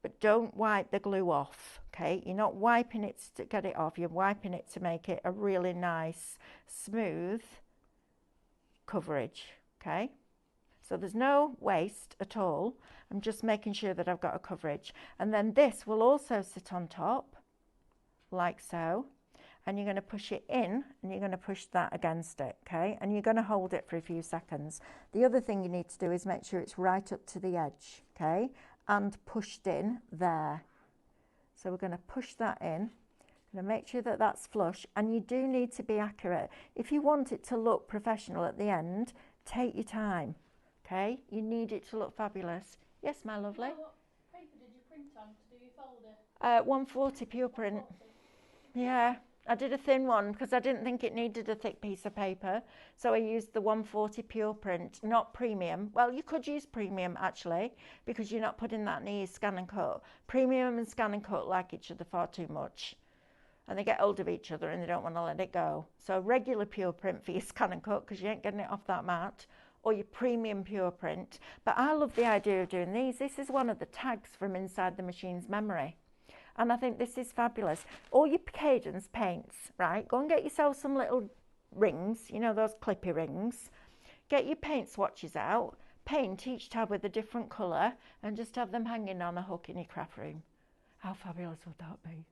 but don't wipe the glue off. Okay, you're not wiping it to get it off, you're wiping it to make it a really nice smooth coverage. Okay, so there's no waste at all. I'm just making sure that I've got a coverage. And then this will also sit on top, like so. And you're going to push it in, and you're going to push that against it, okay? And you're going to hold it for a few seconds. The other thing you need to do is make sure it's right up to the edge, okay? And pushed in there. So we're going to push that in. Going to make sure that that's flush, and you do need to be accurate. If you want it to look professional at the end, take your time, okay? You need it to look fabulous. Yes, my lovely? What paper did you print on to do your folder? 140 pure print. 140. Yeah, I did a thin one because I didn't think it needed a thick piece of paper. So I used the 140 pure print, not premium. Well, you could use premium actually, because you're not putting that near your scan and cut. Premium and scan and cut like each other far too much. And they get hold of each other and they don't want to let it go. So regular pure print for your scan and cut, because you ain't getting it off that mat, or your premium pure print. But I love the idea of doing these. This is one of the tags from inside the machine's memory. And I think this is fabulous. All your Cadence paints, right? Go and get yourself some little rings, you know, those clippy rings. Get your paint swatches out, paint each tab with a different colour, and just have them hanging on a hook in your craft room. How fabulous would that be?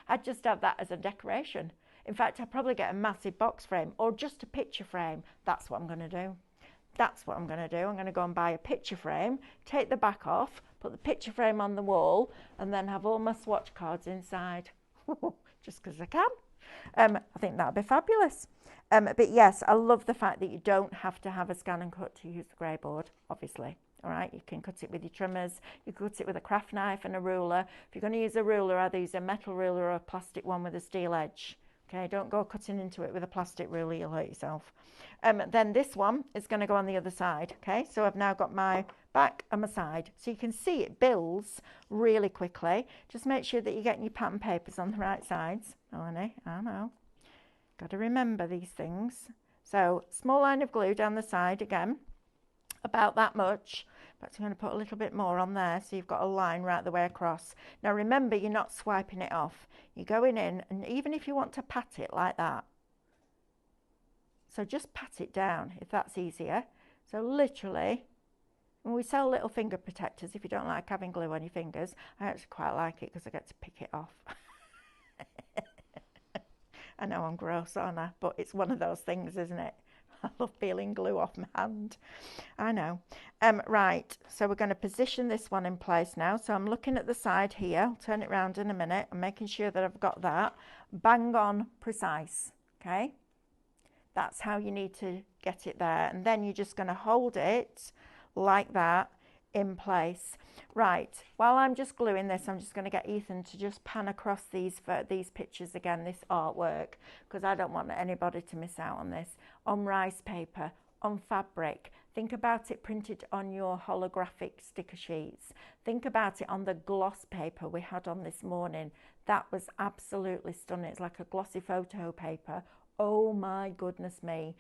I'd just have that as a decoration. In fact, I'd probably get a massive box frame or just a picture frame. That's what I'm going to do. That's what I'm going to do. I'm going to go and buy a picture frame, take the back off, put the picture frame on the wall, and then have all my swatch cards inside. Just because I can. I think that'd be fabulous. But yes, I love the fact that you don't have to have a scan and cut to use the Grayboard, obviously. All right, you can cut it with your trimmers, you can cut it with a craft knife and a ruler. If you're going to use a ruler, either use a metal ruler or a plastic one with a steel edge. Okay, don't go cutting into it with a plastic ruler, you'll hurt yourself. Then this one is going to go on the other side. Okay, so I've now got my back and my side. So you can see it builds really quickly. Just make sure that you're getting your pattern papers on the right sides. Oh, honey, I know. Got to remember these things. So small line of glue down the side again, about that much. But I'm going to put a little bit more on there so you've got a line right the way across. Now remember, you're not swiping it off. You're going in, and even if you want to pat it like that, so just pat it down if that's easier. So literally, and we sell little finger protectors if you don't like having glue on your fingers. I actually quite like it because I get to pick it off. I know I'm gross, aren't I? But it's one of those things, isn't it? I love peeling glue off my hand. I know. Right, so we're going to position this one in place now. So I'm looking at the side here. I'll turn it around in a minute. I'm making sure that I've got that bang on precise. Okay, that's how you need to get it there. And then you're just going to hold it like that in place. Right, while I'm just gluing this, I'm just going to get Ethan to just pan across these pictures again, this artwork, because I don't want anybody to miss out on this. On rice paper, on fabric. Think about it printed on your holographic sticker sheets. Think about it on the gloss paper we had on this morning. That was absolutely stunning. It's like a glossy photo paper. Oh my goodness me.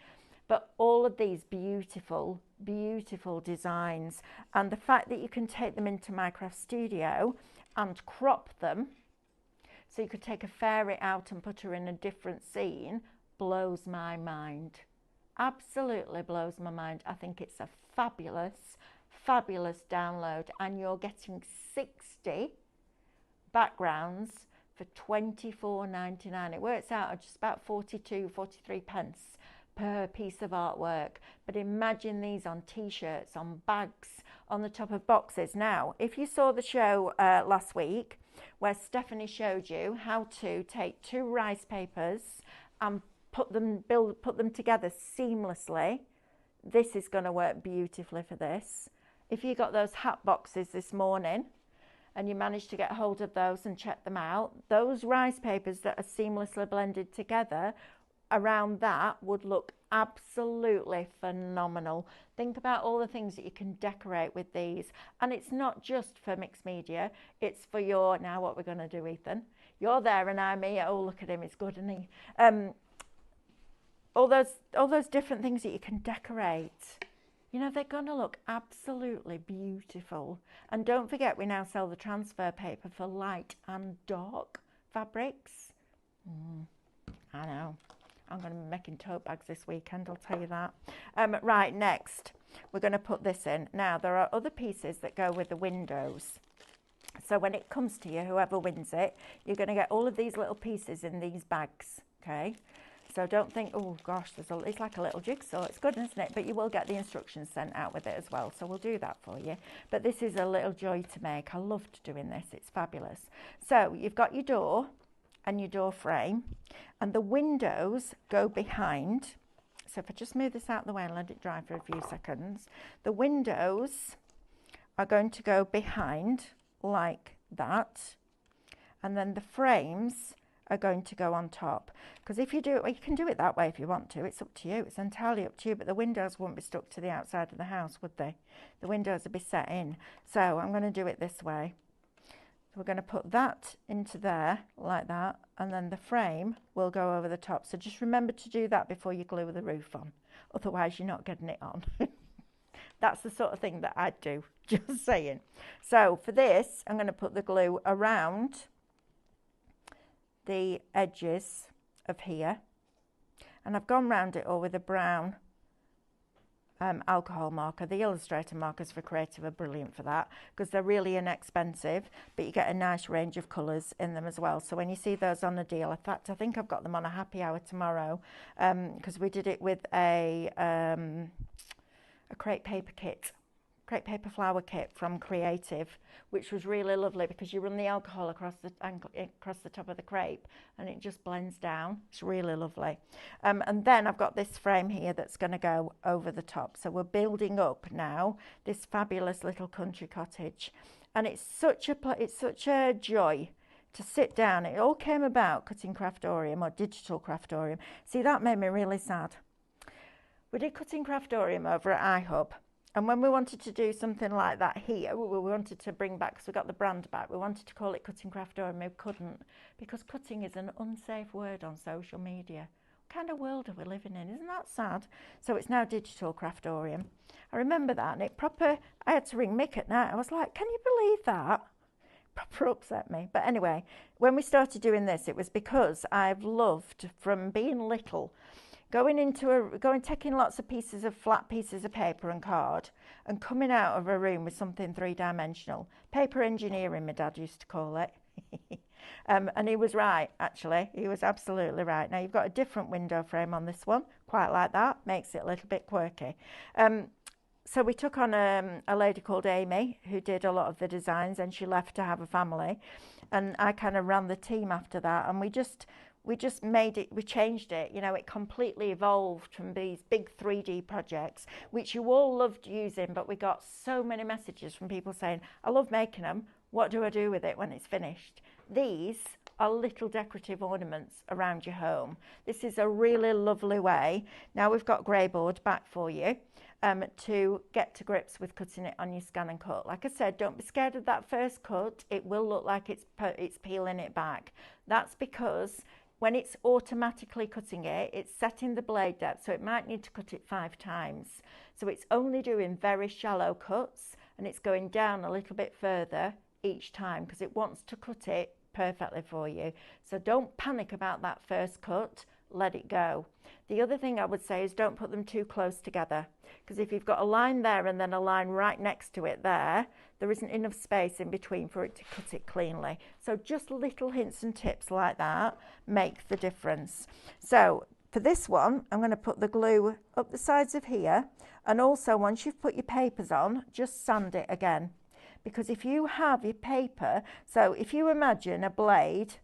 But all of these beautiful, beautiful designs, and the fact that you can take them into Minecraft Studio and crop them, so you could take a fairy out and put her in a different scene, blows my mind. Absolutely blows my mind. I think it's a fabulous, fabulous download, and you're getting 60 backgrounds for £24.99. It works out at just about 43 pence per piece of artwork. But imagine these on t-shirts, on bags, on the top of boxes. Now, if you saw the show last week where Stephanie showed you how to take two rice papers and put them together seamlessly, this is going to work beautifully for this. If you got those hat boxes this morning and you managed to get hold of those and check them out, those rice papers that are seamlessly blended together around that would look absolutely phenomenal. Think about all the things that you can decorate with these. And it's not just for mixed media, it's for your, now what we're going to do, Ethan. You're there and I'm here. Oh, look at him, he's good, isn't he? All those different things that you can decorate. You know, they're going to look absolutely beautiful. And don't forget, we now sell the transfer paper for light and dark fabrics. I know. I'm going to be making tote bags this weekend, I'll tell you that. Right, next, we're going to put this in. Now, there are other pieces that go with the windows. So when it comes to you, whoever wins it, you're going to get all of these little pieces in these bags, okay? So don't think, oh gosh, it's like a little jigsaw. It's good, isn't it? But you will get the instructions sent out with it as well. So we'll do that for you. But this is a little joy to make. I loved doing this. It's fabulous. So you've got your door and your door frame, and the windows go behind. So if I just move this out of the way and let it dry for a few seconds, the windows are going to go behind like that. And then the frames are going to go on top. Because if you do it, well, you can do it that way if you want to. It's up to you. It's entirely up to you. But the windows won't be stuck to the outside of the house, would they? The windows will be set in. So I'm going to do it this way. So we're going to put that into there like that. And then the frame will go over the top. So just remember to do that before you glue the roof on. Otherwise, you're not getting it on. That's the sort of thing that I'd do. Just saying. So for this, I'm going to put the glue around the edges of here, and I've gone round it all with a brown alcohol marker. The Illustrator markers for Creative are brilliant for that because they're really inexpensive, but you get a nice range of colours in them as well. So when you see those on a deal, in fact I think I've got them on a happy hour tomorrow, because we did it with a crepe paper kit, crepe paper flower kit from Creative, which was really lovely because you run the alcohol across the top of the crepe and it just blends down. It's really lovely. And then I've got this frame here that's going to go over the top. So we're building up now this fabulous little country cottage, and it's such a joy to sit down. It all came about cutting Craftorium, or digital Craftorium. See, that made me really sad. We did cutting Craftorium over at iHub. And when we wanted to do something like that here, we wanted to bring back, because we got the brand back, we wanted to call it Cutting Craftorium. We couldn't, because cutting is an unsafe word on social media. What kind of world are we living in? Isn't that sad? So it's now Digital Craftorium. I remember that, and I had to ring Mick at night. I was like, can you believe that? Proper upset me. But anyway, when we started doing this, it was because I've loved, from being little, taking lots of flat pieces of paper and card and coming out of a room with something three-dimensional. Paper engineering, my dad used to call it. And he was right, actually. He was absolutely right. Now, you've got a different window frame on this one, quite like that. Makes it a little bit quirky. So we took on a lady called Amy, who did a lot of the designs, and she left to have a family. And I kind of ran the team after that, and we just made it, we changed it, you know, it completely evolved from these big 3D projects, which you all loved using, but we got so many messages from people saying, I love making them, what do I do with it when it's finished? These are little decorative ornaments around your home. This is a really lovely way. Now we've got Grayboard back for you to get to grips with cutting it on your scan and cut. Like I said, don't be scared of that first cut. It will look like it's peeling it back. That's because when it's automatically cutting it, it's setting the blade depth, so it might need to cut it 5 times. So it's only doing very shallow cuts, and it's going down a little bit further each time because it wants to cut it perfectly for you. So don't panic about that first cut, let it go. The other thing I would say is don't put them too close together, because if you've got a line there and then a line right next to it there isn't enough space in between for it to cut it cleanly. So just little hints and tips like that make the difference. So for this one, I'm going to put the glue up the sides of here, and also once you've put your papers on, just sand it again. Because if you have your paper, so if you imagine a blade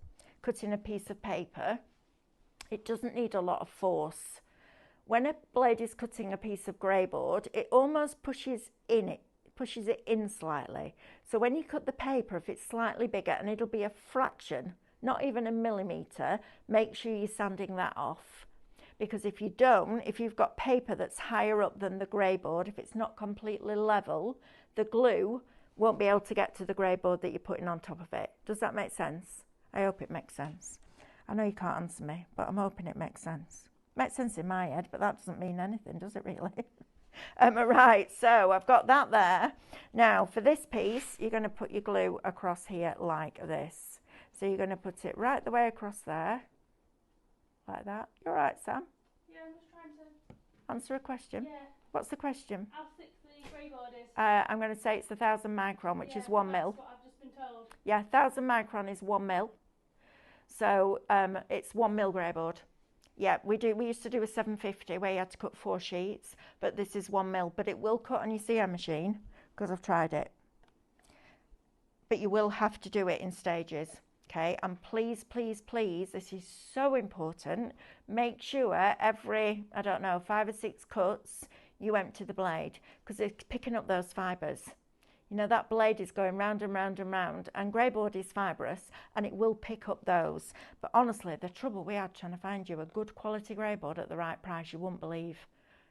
cutting a piece of paper, it doesn't need a lot of force. When a blade is cutting a piece of Grayboard, it almost pushes it in slightly. So when you cut the paper, if it's slightly bigger, and it'll be a fraction, not even a millimetre, make sure you're sanding that off. Because if you don't, if you've got paper that's higher up than the Grayboard, if it's not completely level, the glue won't be able to get to the Grayboard that you're putting on top of it. Does that make sense? I hope it makes sense. I know you can't answer me, but I'm hoping it makes sense. Makes sense in my head, but that doesn't mean anything, does it really? Right, so I've got that there. Now, for this piece, you're going to put your glue across here like this. So you're going to put it right the way across there, like that. You all right, Sam? Yeah, I'm just trying to answer a question. Yeah. What's the question? How thick the Grayboard is. I'm going to say it's 1,000 micron, which is 1 mil. That's what I've just been told. Yeah, 1,000 micron is 1 mil. So it's 1 mil Grayboard. Yeah, we used to do a 750 where you had to cut 4 sheets, but this is 1 mil. But it will cut on your CM machine because I've tried it. But you will have to do it in stages, okay? And please, please, please, this is so important. Make sure every, I don't know, 5 or 6 cuts, you empty the blade because it's picking up those fibres. You know, that blade is going round and round and round, and Grayboard is fibrous and it will pick up those. But honestly, the trouble we had trying to find you a good quality Grayboard at the right price, you wouldn't believe.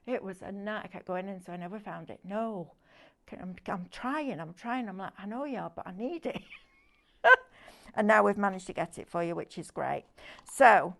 It was a night. I kept going in, so I never found it. No, I'm trying. I'm like, I know you are, but I need it. And now we've managed to get it for you, which is great. So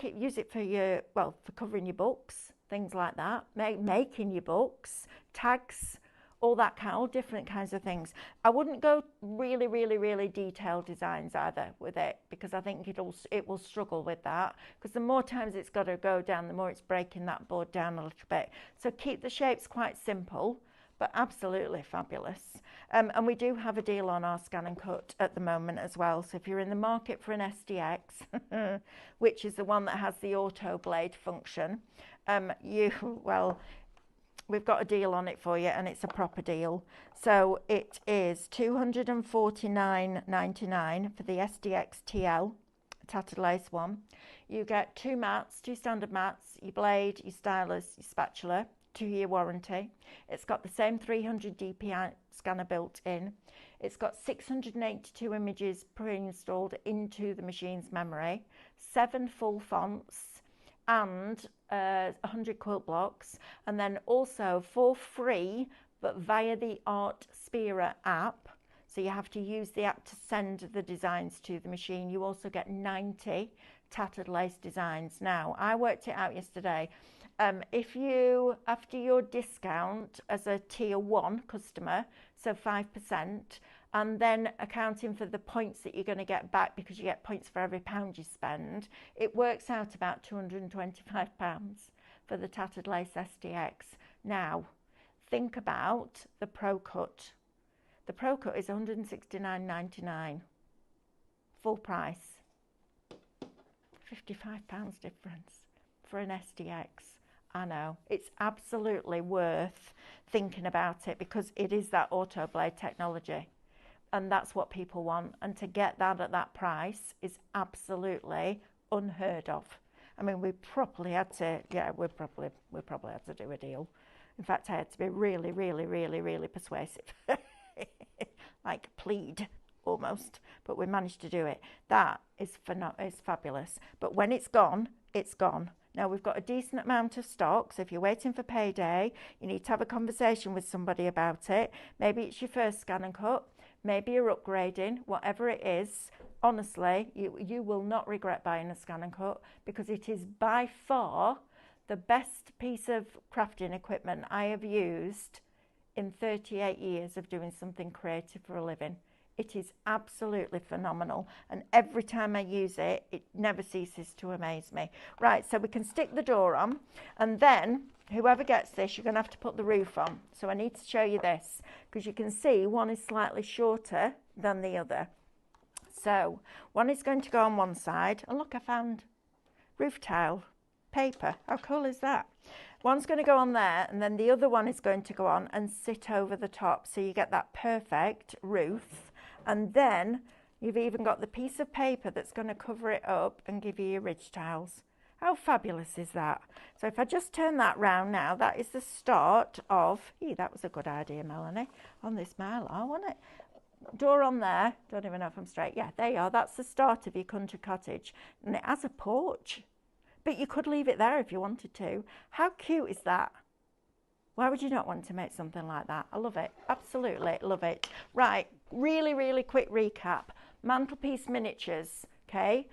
use it for your, well, for covering your books, things like that, making your books, tags, all that kind, all different kinds of things. I wouldn't go really, really, really detailed designs either with it, because I think it will struggle with that, because the more times it's got to go down, the more it's breaking that board down a little bit. So keep the shapes quite simple, but absolutely fabulous. And we do have a deal on our scan and cut at the moment as well. So if you're in the market for an SDX, which is the one that has the auto blade function, we've got a deal on it for you, and it's a proper deal. So it is $249.99 for the SDX TL tattered lace one. You get 2 mats, 2 standard mats, your blade, your stylus, your spatula, 2-year warranty. It's got the same 300 DPI scanner built in. It's got 682 images pre-installed into the machine's memory, 7 full fonts, and 100 quilt blocks, and then also for free, but via the Art Spira app, so you have to use the app to send the designs to the machine. You also get 90 tattered lace designs. Now, I worked it out yesterday. If you, after your discount as a tier 1 customer, so 5%, and then accounting for the points that you're going to get back, because you get points for every pound you spend, it works out about £225 for the tattered lace SDX. Now, think about the Pro Cut. The Pro Cut is £169.99, full price, £55 difference for an SDX. I know, it's absolutely worth thinking about it, because it is that auto blade technology, and that's what people want, and to get that at that price is absolutely unheard of. I mean, we probably had to, we probably had to do a deal. In fact, I had to be really, really, really, really persuasive, like plead almost, but we managed to do it. That is fabulous. But when it's gone, it's gone. Now, we've got a decent amount of stock, so if you're waiting for payday, you need to have a conversation with somebody about it. Maybe it's your first scan and cut, maybe you're upgrading, whatever it is. Honestly, you will not regret buying a scan and cut, because it is by far the best piece of crafting equipment I have used in 38 years of doing something creative for a living. It is absolutely phenomenal, and every time I use it, it never ceases to amaze me. Right, so we can stick the door on, and then whoever gets this, you're going to have to put the roof on. So I need to show you this, because you can see one is slightly shorter than the other. So one is going to go on one side, and look, I found roof tile paper. How cool is that? One's going to go on there, and then the other one is going to go on and sit over the top, so you get that perfect roof. And then you've even got the piece of paper that's going to cover it up and give you your ridge tiles. How fabulous is that? So if I just turn that round now, that is the start of, that was a good idea, Melanie, on this Mylar, wasn't it? Door on there, don't even know if I'm straight. Yeah, there you are. That's the start of your country cottage. And it has a porch, but you could leave it there if you wanted to. How cute is that? Why would you not want to make something like that? I love it. Absolutely love it. Right, really, really quick recap. Mantelpiece miniatures, okay?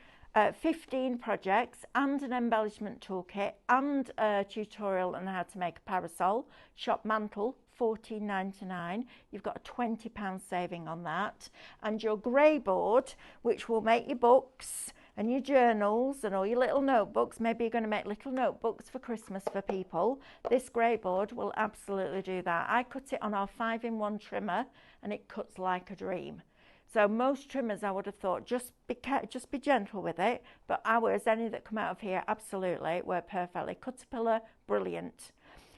15 projects and an embellishment toolkit and a tutorial on how to make a parasol. Shop Mantle, $14.99. You've got a £20 saving on that. And your Grayboard, which will make your books and your journals and all your little notebooks. Maybe you're going to make little notebooks for Christmas for people. This Grayboard will absolutely do that. I cut it on our 5-in-1 trimmer, and it cuts like a dream. So most trimmers, I would have thought, just be gentle with it. But ours, any that come out of here, absolutely work perfectly. Caterpillar, brilliant.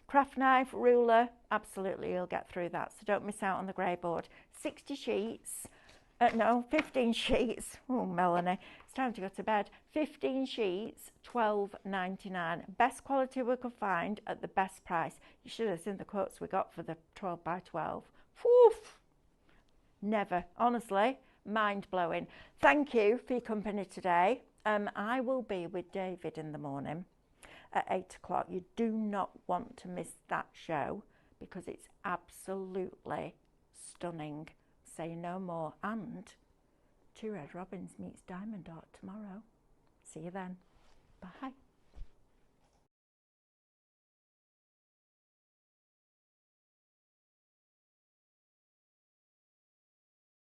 Craft knife, ruler, absolutely you'll get through that. So don't miss out on the Grayboard. 60 sheets. No, 15 sheets. Oh, Melanie, it's time to go to bed. 15 sheets, $12.99. Best quality we could find at the best price. You should have seen the quotes we got for the 12 by 12. Woof! Never, honestly, mind-blowing. Thank you for your company today. I will be with David in the morning at 8 o'clock. You do not want to miss that show because it's absolutely stunning. Say no more. And Two Red Robins meets Diamond Dot tomorrow. See you then. Bye.